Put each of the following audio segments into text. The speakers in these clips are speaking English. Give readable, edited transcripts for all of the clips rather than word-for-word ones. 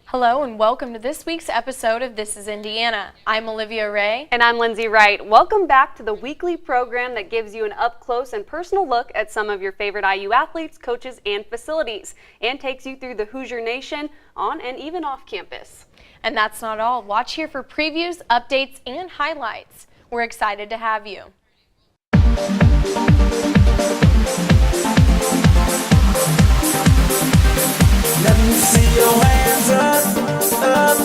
Hello and welcome to this week's episode of This is Indiana. I'm Olivia Ray. And I'm Lindsay Wright. Welcome back to the weekly program that gives you an up-close and personal look at some of your favorite IU athletes, coaches, and facilities, and takes you through the Hoosier Nation on and even off campus. And that's not all. Watch here for previews, updates, and highlights. We're excited to have you. Let me see your hands up, up,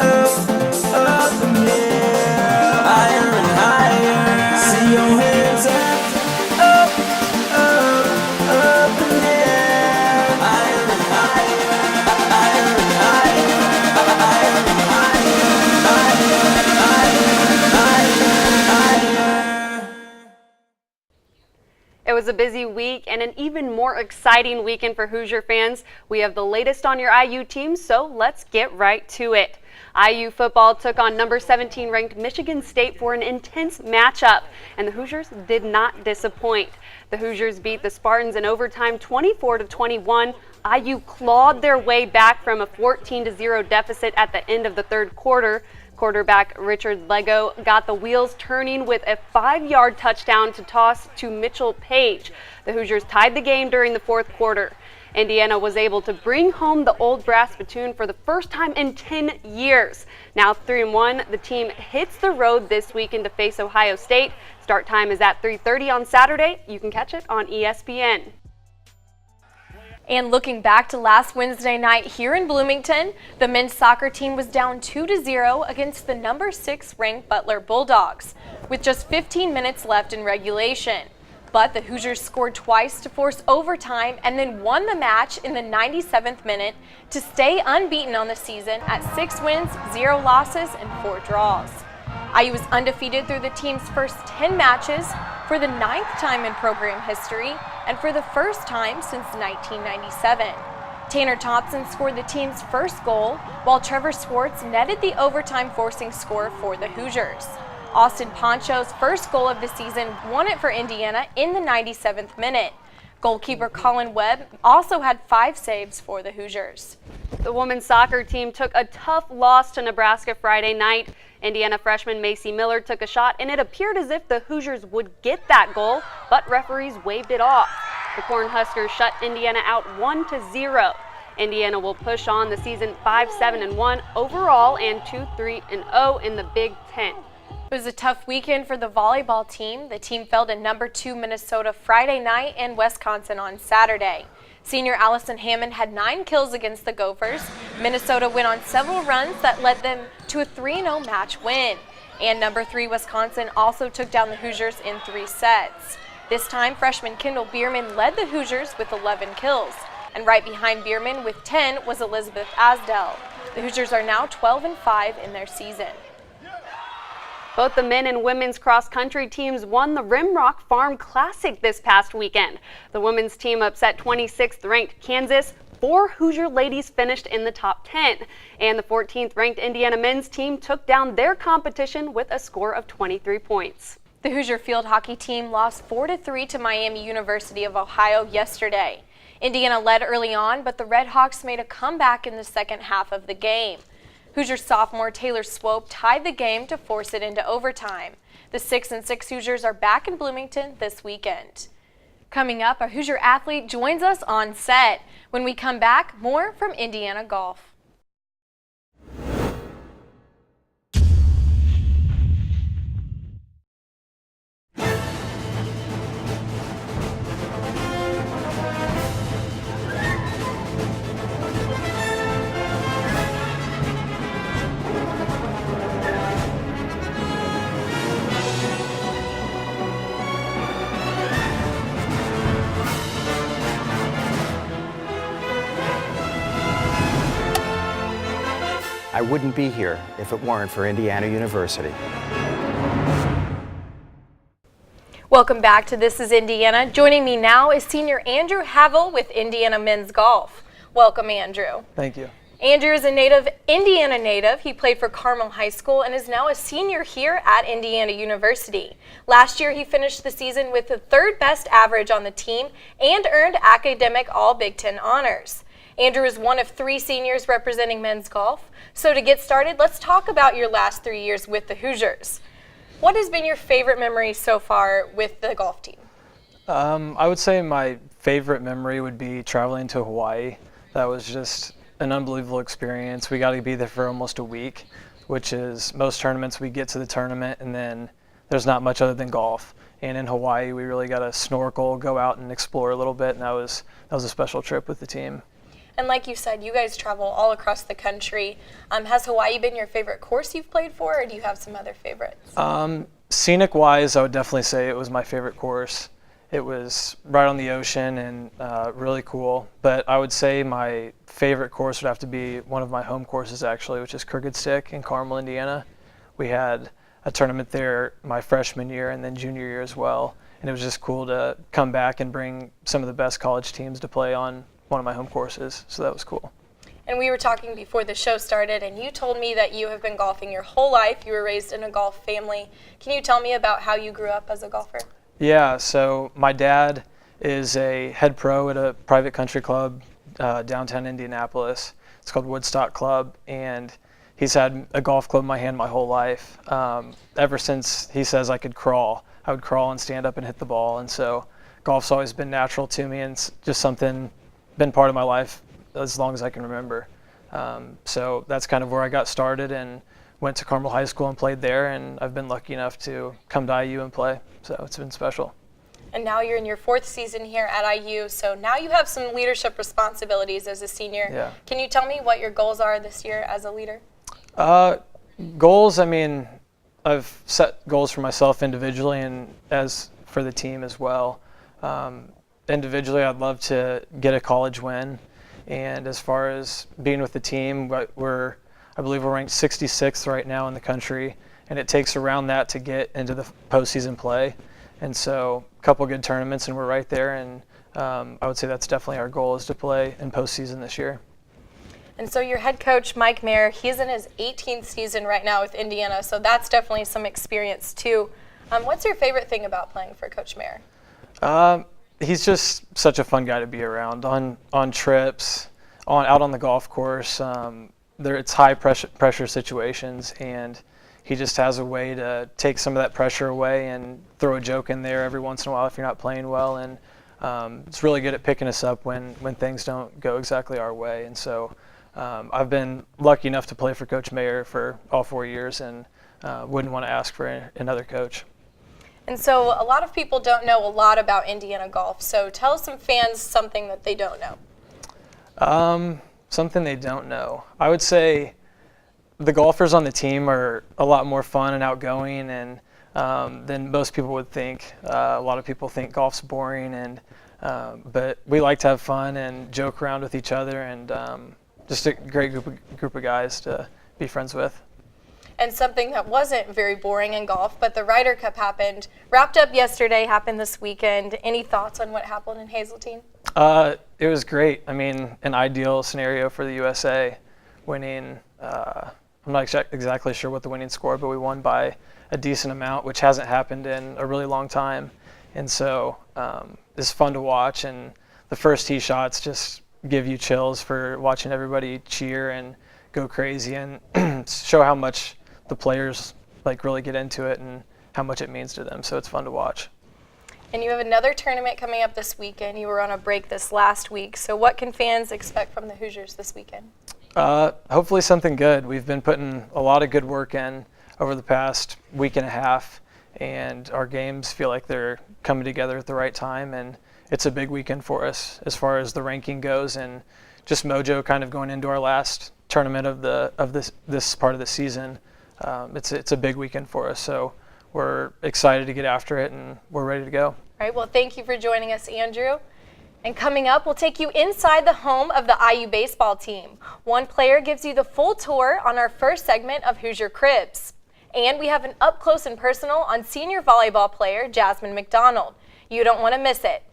up, up in the air, higher and higher. See your hands up, up, up, up in the air, higher and higher, higher and higher, higher and higher, higher, higher, higher. It was a busy week and an even more exciting weekend for Hoosier fans. We have the latest on your IU team, so let's get right to it. IU football took on number 17 ranked Michigan State for an intense matchup, and the Hoosiers did not disappoint. The Hoosiers beat the Spartans in overtime 24-21. IU clawed their way back from a 14-0 deficit at the end of the third quarter. Quarterback Richard Lego got the wheels turning with a 5-yard touchdown to toss to Mitchell Page. The Hoosiers tied the game during the fourth quarter. Indiana was able to bring home the old brass spittoon for the first time in 10 years. Now 3-1, the team hits the road this weekend to face Ohio State. Start time is at 3:30 on Saturday. You can catch it on ESPN. And looking back to last Wednesday night here in Bloomington, the men's soccer team was down 2-0 against the number 6 ranked Butler Bulldogs, with just 15 minutes left in regulation. But the Hoosiers scored twice to force overtime and then won the match in the 97th minute to stay unbeaten on the season at 6 wins, 0 losses, and 4 draws. IU was undefeated through the team's first 10 matches for the 9th time in program history and for the first time since 1997. Tanner Thompson scored the team's first goal, while Trevor Swartz netted the overtime forcing score for the Hoosiers. Austin Poncho's first goal of the season won it for Indiana in the 97th minute. Goalkeeper Colin Webb also had 5 saves for the Hoosiers. The women's soccer team took a tough loss to Nebraska Friday night. Indiana freshman Macy Miller took a shot, and it appeared as if the Hoosiers would get that goal, but referees waved it off. The Cornhuskers shut Indiana out 1-0. Indiana will push on the season 5-7-1 overall and 2-3-0 in the Big Ten. It was a tough weekend for the volleyball team. The team fell to number 2 Minnesota Friday night and Wisconsin on Saturday. Senior Allison Hammond had 9 kills against the Gophers. Minnesota went on several runs that led them to a 3-0 match win. And number 3 Wisconsin also took down the Hoosiers in 3 sets. This time, freshman Kendall Bierman led the Hoosiers with 11 kills. And right behind Bierman with 10 was Elizabeth Asdell. The Hoosiers are now 12-5 in their season. Both the men and women's cross-country teams won the Rimrock Farm Classic this past weekend. The women's team upset 26th-ranked Kansas. 4 Hoosier ladies finished in the top 10. And the 14th-ranked Indiana men's team took down their competition with a score of 23 points. The Hoosier field hockey team lost 4-3 to Miami University of Ohio yesterday. Indiana led early on, but the Red Hawks made a comeback in the second half of the game. Hoosier sophomore Taylor Swope tied the game to force it into overtime. The 6-6 Hoosiers are back in Bloomington this weekend. Coming up, a Hoosier athlete joins us on set. When we come back, more from Indiana Golf. I wouldn't be here if it weren't for Indiana University. Welcome back to This is Indiana. Joining me now is senior Andrew Havel with Indiana Men's Golf. Welcome, Andrew. Thank you. Andrew is a Indiana native. He played for Carmel High School and is now a senior here at Indiana University. Last year, he finished the season with the third best average on the team and earned academic All-Big Ten honors. Andrew is one of 3 seniors representing men's golf. So to get started, let's talk about your last 3 years with the Hoosiers. What has been your favorite memory so far with the golf team? I would say my favorite memory would be traveling to Hawaii. That was just an unbelievable experience. We got to be there for almost a week, which is most tournaments we get to the tournament and then there's not much other than golf. And in Hawaii, we really got to snorkel, go out and explore a little bit, and that was a special trip with the team. And like you said, you guys travel all across the country. Has Hawaii been your favorite course you've played for, or do you have some other favorites? Scenic-wise, I would definitely say it was my favorite course. It was right on the ocean and really cool. But I would say my favorite course would have to be one of my home courses, actually, which is Crooked Stick in Carmel, Indiana. We had a tournament there my freshman year and then junior year as well. And it was just cool to come back and bring some of the best college teams to play on one of my home courses, so that was cool. And we were talking before the show started, and you told me that you have been golfing your whole life. You were raised in a golf family. Can you tell me about how you grew up as a golfer? Yeah, so my dad is a head pro at a private country club downtown Indianapolis. It's called Woodstock Club, and he's had a golf club in my hand my whole life. Ever since he says I could crawl, I would crawl and stand up and hit the ball, and so golf's always been natural to me and it's just something been part of my life as long as I can remember. So that's kind of where I got started and went to Carmel High School and played there, and I've been lucky enough to come to IU and play, so it's been special. And now you're in your 4th season here at IU, so now you have some leadership responsibilities as a senior. Yeah. Can you tell me what your goals are this year as a leader? Goals, I mean, I've set goals for myself individually and as for the team as well. Individually, I'd love to get a college win, and as far as being with the team, I believe we're ranked 66th right now in the country, and it takes around that to get into the postseason play. And so a couple good tournaments and we're right there, and I would say that's definitely our goal, is to play in postseason this year. And so your head coach, Mike Mayer, he's in his 18th season right now with Indiana, so that's definitely some experience too. What's your favorite thing about playing for Coach Mayer? He's just such a fun guy to be around on trips, out on the golf course. It's high pressure situations, and he just has a way to take some of that pressure away and throw a joke in there every once in a while if you're not playing well. And it's really good at picking us up when things don't go exactly our way. And so I've been lucky enough to play for Coach Mayer for all 4 years, and wouldn't want to ask for another coach. And so a lot of people don't know a lot about Indiana golf, so tell some fans something that they don't know. Something they don't know. I would say the golfers on the team are a lot more fun and outgoing and than most people would think. A lot of people think golf's boring, but we like to have fun and joke around with each other, and just a great group of guys to be friends with. And something that wasn't very boring in golf, but the Ryder Cup wrapped up yesterday, happened this weekend. Any thoughts on what happened in Hazeltine? It was great. I mean, an ideal scenario for the USA, winning. I'm not exactly sure what the winning score, but we won by a decent amount, which hasn't happened in a really long time. And so it's fun to watch, and the first tee shots just give you chills for watching everybody cheer and go crazy and show how much the players really get into it and how much it means to them. So it's fun to watch. And you have another tournament coming up this weekend. You were on a break this last week. So what can fans expect from the Hoosiers this weekend? Hopefully something good. We've been putting a lot of good work in over the past week and a half, and our games feel like they're coming together at the right time, and it's a big weekend for us as far as the ranking goes, and just mojo kind of going into our last tournament of this part of the season. It's a big weekend for us, so we're excited to get after it, and we're ready to go. All right, well, thank you for joining us, Andrew. And coming up, we'll take you inside the home of the IU baseball team. One player gives you the full tour on our first segment of Hoosier Cribs. And we have an up close and personal on senior volleyball player Jasmine McDonald. You don't want to miss it.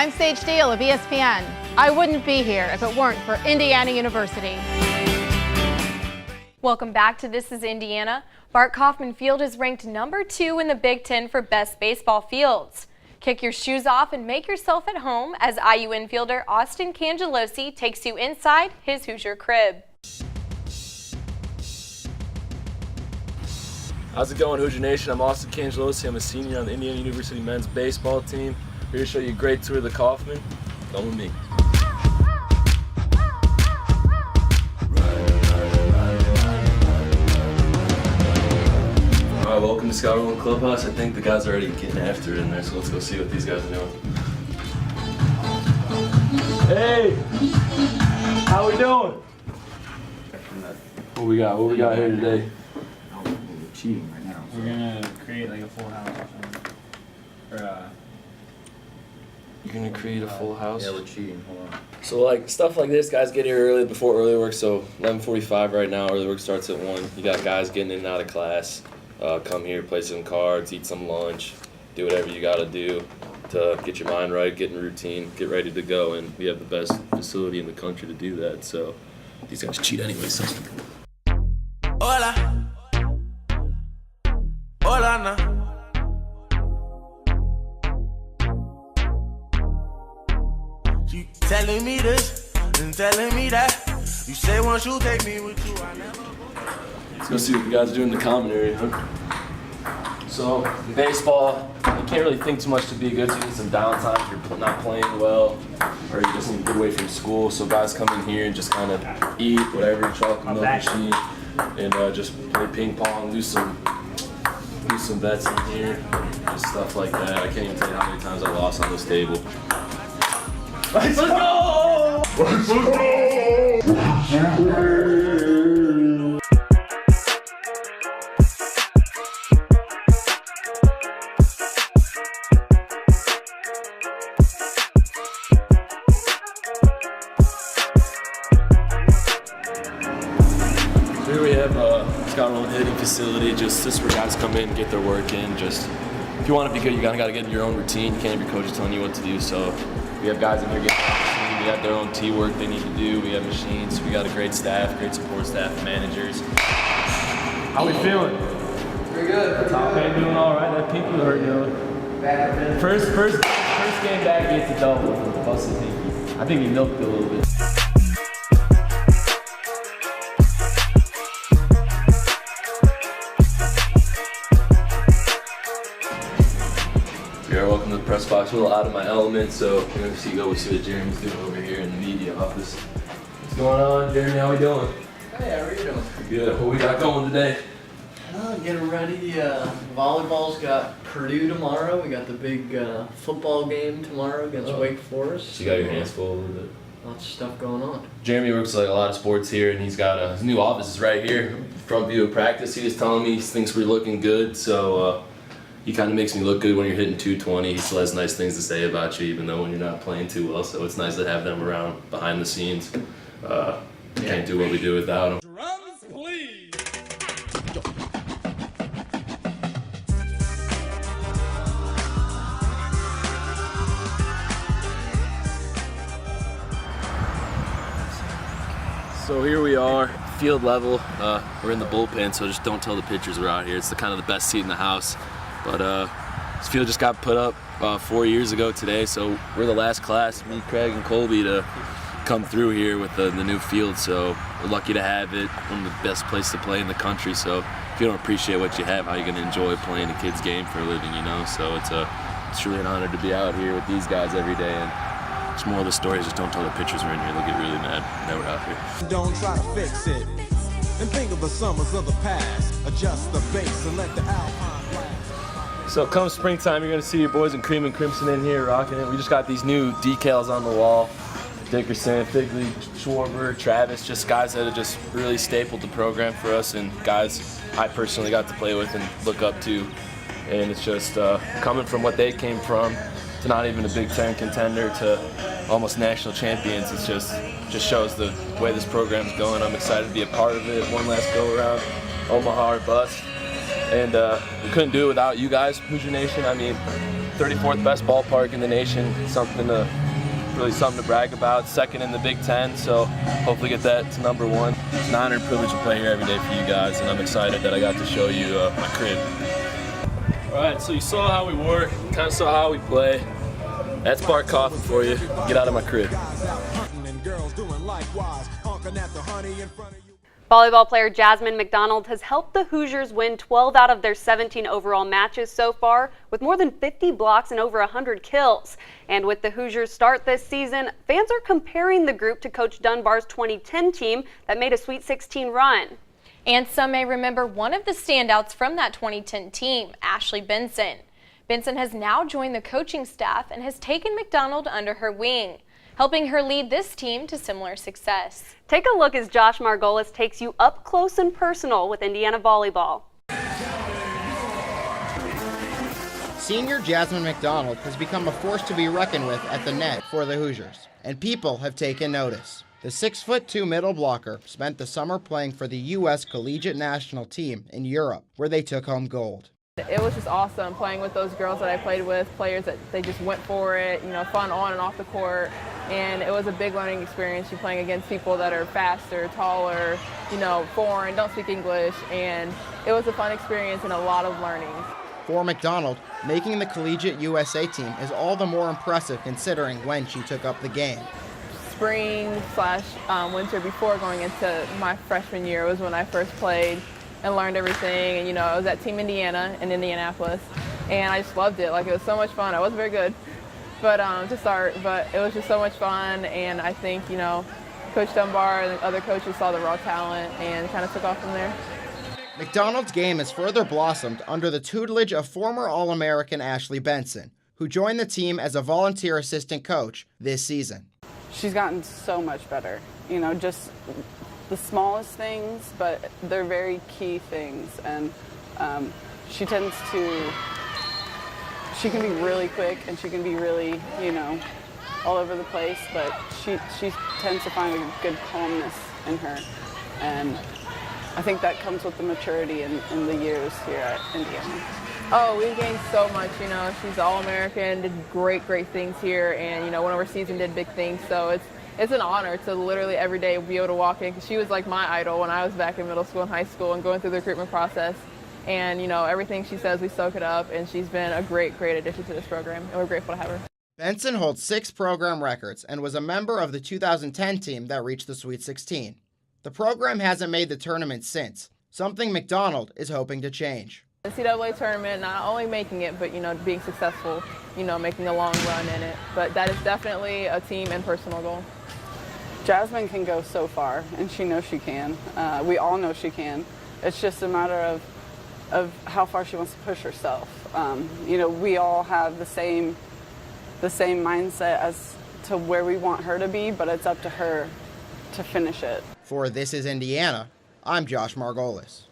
I'm Sage Steele of ESPN. I wouldn't be here if it weren't for Indiana University. Welcome back to This is Indiana. Bart Kaufman Field is ranked number 2 in the Big Ten for best baseball fields. Kick your shoes off and make yourself at home as IU infielder Austin Cangelosi takes you inside his Hoosier crib. How's it going, Hoosier Nation? I'm Austin Cangelosi. I'm a senior on the Indiana University men's baseball team. Here to show you a great tour of the Kaufman. Come with me. All right, welcome to Scout Room Clubhouse. I think the guys are already getting after it in there, so let's go see what these guys are doing. Hey, how we doing? What we got? What we got here today? Cheating right now. We're gonna create like a full house or You're gonna create a full house? yeah, we're cheating. Hold on. So like stuff like this, guys get here early before early work. So 11:45 right now. Early work starts at 1. You got guys getting in and out of class. Come here, play some cards, eat some lunch, do whatever you gotta do to get your mind right, get in routine, get ready to go. And we have the best facility in the country to do that. So these guys cheat anyway. So. Hola. Hola, na. You telling me this and telling me that. You say once you take me with you, I never. Let's go see what the guys are doing in the common area, huh? So, in baseball, you can't really think too much to be good. So you need some downtime if you're not playing well, or you just need to get away from school. So guys come in here and just kind of eat whatever, chocolate milk machine, and just play ping pong, do some bets in here, just stuff like that. I can't even tell you how many times I lost on this table. Let's go! Let's go! Here we have Scott Rowan hitting facility. Just this is where guys come in and get their work in. Just if you want to be good, you gotta get in your own routine. You can't have your coaches telling you what to do. So we have guys in here getting on the machine. We have their own tee work they need to do. We have machines. We got a great staff, great support staff, managers. How we feeling? Pretty good. Top man doing all right. That pinky hurt, yo. First game back against the double with the busted pinky. I think he milked it a little bit. Welcome to the press box. We're a little out of my element, so we're gonna see what Jeremy's doing over here in the media office. What's going on, Jeremy? How we doing? Hey, how are you doing? Good. What we got going today? Getting ready. Volleyball's got Purdue tomorrow. We got the big football game tomorrow against Wake Forest. So you got your hands full a little bit. Lots of stuff going on. Jeremy works like a lot of sports here, and he's got his new office is right here, front view of practice. He was telling me he thinks we're looking good, so. He kind of makes me look good when you're hitting 220. He still has nice things to say about you, even though when you're not playing too well. So it's nice to have them around behind the scenes. Can't do what we do without them. Drums, please. So here we are, field level. We're in the bullpen, so just don't tell the pitchers we're out here. It's kind of the best seat in the house. But this field just got put up 4 years ago today, so we're the last class, me, Craig, and Colby, to come through here with the new field. So we're lucky to have it, one of the best places to play in the country. So if you don't appreciate what you have, how are you going to enjoy playing a kid's game for a living, you know? So it's truly an honor to be out here with these guys every day. And it's more of the story is just don't tell the pitchers we're in here. They'll get really mad that we're out here. Don't try to fix it. And think of the summers of the past. Adjust the bass and let the alpine blast. So come springtime, you're gonna see your boys in cream and crimson in here rocking it. We just got these new decals on the wall. Dickerson, Figley, Schwarber, Travis, just guys that have just really stapled the program for us, and guys I personally got to play with and look up to. And it's just coming from what they came from to not even a Big Ten contender to almost national champions. It's just shows the way this program's going. I'm excited to be a part of it. One last go around, Omaha or bust. And we couldn't do it without you guys, Hoosier Nation. I mean, 34th best ballpark in the nation. Something to brag about. Second in the Big Ten, so hopefully get that to number 1. It's an honor and privilege to play here every day for you guys, and I'm excited that I got to show you my crib. All right, so you saw how we work, kind of saw how we play. That's Bart Coffin for you. Get out of my crib. Volleyball player Jasmine McDonald has helped the Hoosiers win 12 out of their 17 overall matches so far, with more than 50 blocks and over 100 kills. And with the Hoosiers' start this season, fans are comparing the group to Coach Dunbar's 2010 team that made a Sweet 16 run. And some may remember one of the standouts from that 2010 team, Ashley Benson. Benson has now joined the coaching staff and has taken McDonald under her wing, helping her lead this team to similar success. Take a look as Josh Margolis takes you up close and personal with Indiana volleyball. Senior Jasmine McDonald has become a force to be reckoned with at the net for the Hoosiers, and people have taken notice. The 6'2" middle blocker spent the summer playing for the U.S. Collegiate National Team in Europe, where they took home gold. It was just awesome playing with those girls that I played with, players that they just went for it, fun on and off the court. And it was a big learning experience. You're playing against people that are faster, taller, foreign, don't speak English. And it was a fun experience and a lot of learning. For McDonald, making the Collegiate USA team is all the more impressive considering when she took up the game. Spring/winter before going into my freshman year was when I first played and learned everything. And, I was at Team Indiana in Indianapolis, and I just loved it. It was so much fun. I wasn't very good, but it was just so much fun. And I think, Coach Dunbar and the other coaches saw the raw talent and kind of took off from there. McDonald's game has further blossomed under the tutelage of former All-American Ashley Benson, who joined the team as a volunteer assistant coach this season. She's gotten so much better, just the smallest things, but they're very key things. And she can be really quick and she can be really, all over the place, but she tends to find a good calmness in her. And I think that comes with the maturity in the years here at Indiana. Oh, we've gained so much, she's All-American, did great things here, and, went overseas and did big things, so it's an honor to literally every day be able to walk in, because she was like my idol when I was back in middle school and high school and going through the recruitment process, and, everything she says, we soak it up, and she's been a great addition to this program, and we're grateful to have her. Benson holds 6 program records and was a member of the 2010 team that reached the Sweet 16. The program hasn't made the tournament since, something McDonald is hoping to change. The NCAA tournament, not only making it, but being successful, making a long run in it. But that is definitely a team and personal goal. Jasmine can go so far, and she knows she can. We all know she can. It's just a matter of how far she wants to push herself. We all have the same mindset as to where we want her to be, but it's up to her to finish it. For This Is Indiana, I'm Josh Margolis.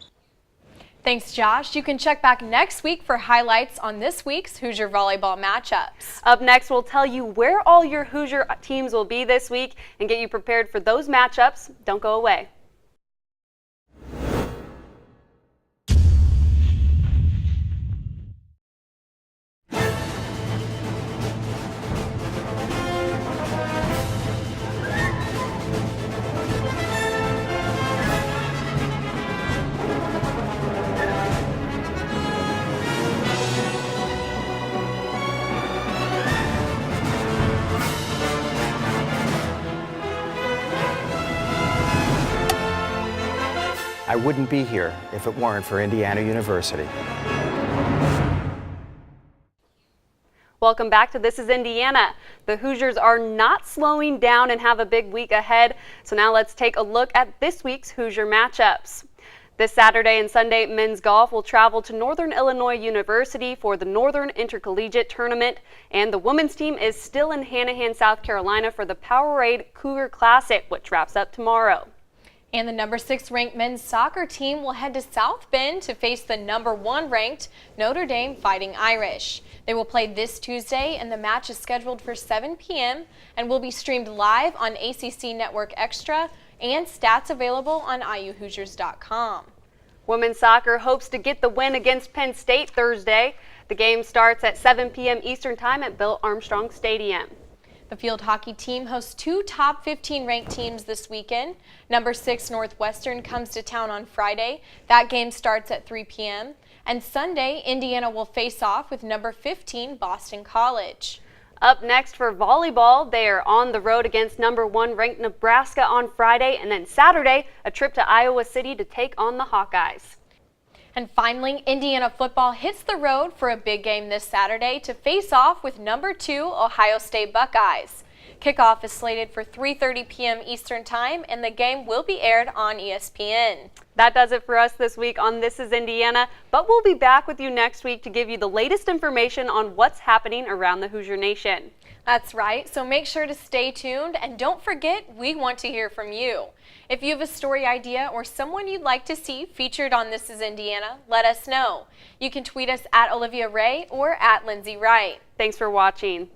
Thanks, Josh. You can check back next week for highlights on this week's Hoosier volleyball matchups. Up next, we'll tell you where all your Hoosier teams will be this week and get you prepared for those matchups. Don't go away. I wouldn't be here if it weren't for Indiana University. Welcome back to This Is Indiana. The Hoosiers are not slowing down and have a big week ahead. So now let's take a look at this week's Hoosier matchups. This Saturday and Sunday, men's golf will travel to Northern Illinois University for the Northern Intercollegiate Tournament, and the women's team is still in Hanahan, South Carolina for the Powerade Cougar Classic, which wraps up tomorrow. And the number 6 ranked men's soccer team will head to South Bend to face the number 1 ranked Notre Dame Fighting Irish. They will play this Tuesday, and the match is scheduled for 7 p.m. and will be streamed live on ACC Network Extra and stats available on IUHoosiers.com. Women's soccer hopes to get the win against Penn State Thursday. The game starts at 7 p.m. Eastern Time at Bill Armstrong Stadium. The field hockey team hosts 2 top 15 ranked teams this weekend. Number 6 Northwestern comes to town on Friday. That game starts at 3 p.m. And Sunday, Indiana will face off with number 15 Boston College. Up next for volleyball, they are on the road against number 1 ranked Nebraska on Friday, and then Saturday, a trip to Iowa City to take on the Hawkeyes. And finally, Indiana football hits the road for a big game this Saturday to face off with number 2 Ohio State Buckeyes. Kickoff is slated for 3:30 p.m. Eastern Time, and the game will be aired on ESPN. That does it for us this week on This is Indiana, but we'll be back with you next week to give you the latest information on what's happening around the Hoosier Nation. That's right, so make sure to stay tuned, and don't forget, we want to hear from you. If you have a story idea or someone you'd like to see featured on This is Indiana, let us know. You can tweet us at Olivia Ray or at Lindsay Wright. Thanks for watching.